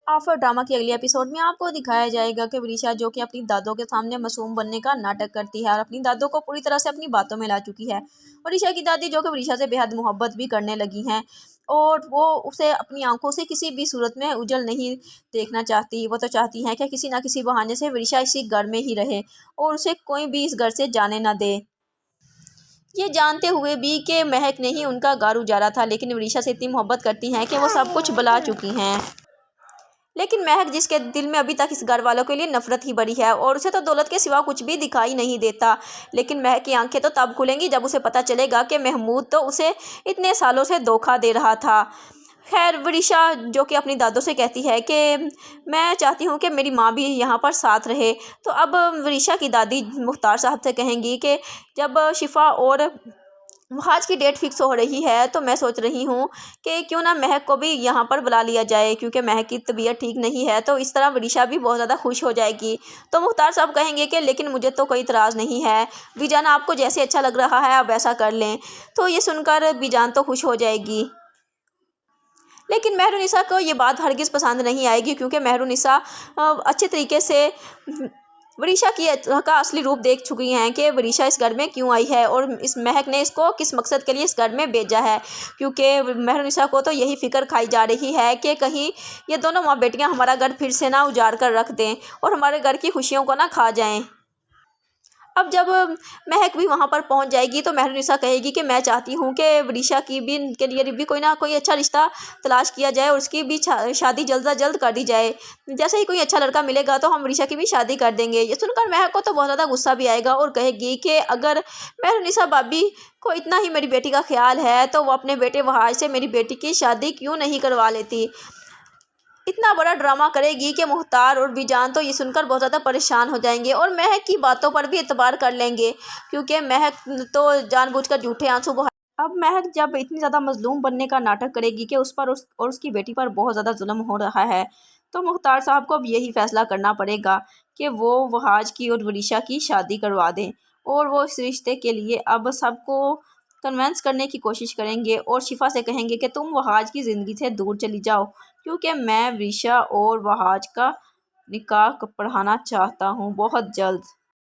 Offer drama के अगले episode में आपको दिखाया जाएगा कि वरीशा जो कि अपनी दादों के सामने मासूम बनने का नाटक करती है और अपनी दादों को पूरी तरह से अपनी बातों में ला चुकी है। वरीशा की दादी जो कि वरीशा से बेहद मोहब्बत भी करने लगी हैं और वो उसे अपनी आंखों से किसी भी सूरत में उजल नहीं देखना चाहती। वो तो चाहती हैं कि किसी ना किसी बहाने से वरीशा इसी घर में ही रहे और उसे कोई भी इस घर से जाने ना दे। ये जानते हुए भी कि महक ने ही उनका घर उजाड़ा था, लेकिन वरीशा से इतनी मोहब्बत करती हैं कि वो सब कुछ भुला चुकी हैं। लेकिन महक जिसके दिल में अभी तक इस घर वालों के लिए नफरत ही बड़ी है और उसे तो दौलत के सिवा कुछ भी दिखाई नहीं देता। लेकिन महक की आंखें तो तब खुलेंगी जब उसे पता चलेगा कि महमूद तो उसे इतने सालों से धोखा दे रहा था। खैर वरीशा जो कि अपनी दादों से कहती है कि मैं चाहती हूँ कि मेरी माँ भी यहाँ पर साथ रहे। तो अब वरीशा की दादी मुख्तार साहब से कहेंगी कि जब शिफा और आज की डेट फिक्स हो रही है तो मैं सोच रही हूँ कि क्यों ना महक को भी यहाँ पर बुला लिया जाए, क्योंकि महक की तबीयत ठीक नहीं है। तो इस तरह वरीशा भी बहुत ज़्यादा खुश हो जाएगी। तो मुख्तार साहब कहेंगे कि लेकिन मुझे तो कोई इतराज़ नहीं है, बीजान आपको जैसे अच्छा लग रहा है आप वैसा कर लें। तो ये सुनकर बीजान तो खुश हो जाएगी। लेकिन मेहरुनिसा को ये बात हरगिज़ पसंद नहीं आएगी, क्योंकि मेहरुनिसा अच्छे तरीके से वरीशा का असली रूप देख चुकी हैं कि वरीशा इस घर में क्यों आई है और इस महक ने इसको किस मकसद के लिए इस घर में भेजा है। क्योंकि मेहरुनिसा को तो यही फिक्र खाई जा रही है कि कहीं ये दोनों माँ बेटियाँ हमारा घर फिर से ना उजाड़ कर रख दें और हमारे घर की खुशियों को ना खा जाएं। अब जब महक भी वहाँ पर पहुँच जाएगी तो मेहरुनिसा कहेगी कि मैं चाहती हूँ कि वरीशा की भी के लिए भी कोई ना कोई अच्छा रिश्ता तलाश किया जाए और उसकी भी शादी जल्द से जल्द कर दी जाए। जैसे ही कोई अच्छा लड़का मिलेगा तो हम वरीशा की भी शादी कर देंगे। ये सुनकर महक को तो बहुत ज़्यादा गुस्सा भी आएगा और कहेगी कि अगर मेहरुनिसा भाभी को इतना ही मेरी बेटी का ख्याल है तो वो अपने बेटे वहाज से मेरी बेटी की शादी क्यों नहीं करवा लेती। इतना बड़ा ड्रामा करेगी कि मुख्तार और बीजान तो ये सुनकर बहुत ज़्यादा परेशान हो जाएंगे और महक की बातों पर भी एतबार कर लेंगे, क्योंकि महक तो जानबूझकर झूठे आंसू बहा। अब महक जब इतनी ज़्यादा मजलूम बनने का नाटक करेगी कि उस पर और उसकी बेटी पर बहुत ज़्यादा जुल्म हो रहा है, तो मुख्तार साहब को अब यही फैसला करना पड़ेगा कि वो वहाज की और वरीशा की शादी करवा दें। और वो इस रिश्ते के लिए अब सबको कन्वेंस करने की कोशिश करेंगे और शिफा से कहेंगे कि तुम वहाज की ज़िंदगी से दूर चली जाओ, क्योंकि मैं वरीशा और वहाज का निकाह पढ़ाना चाहता हूँ बहुत जल्द।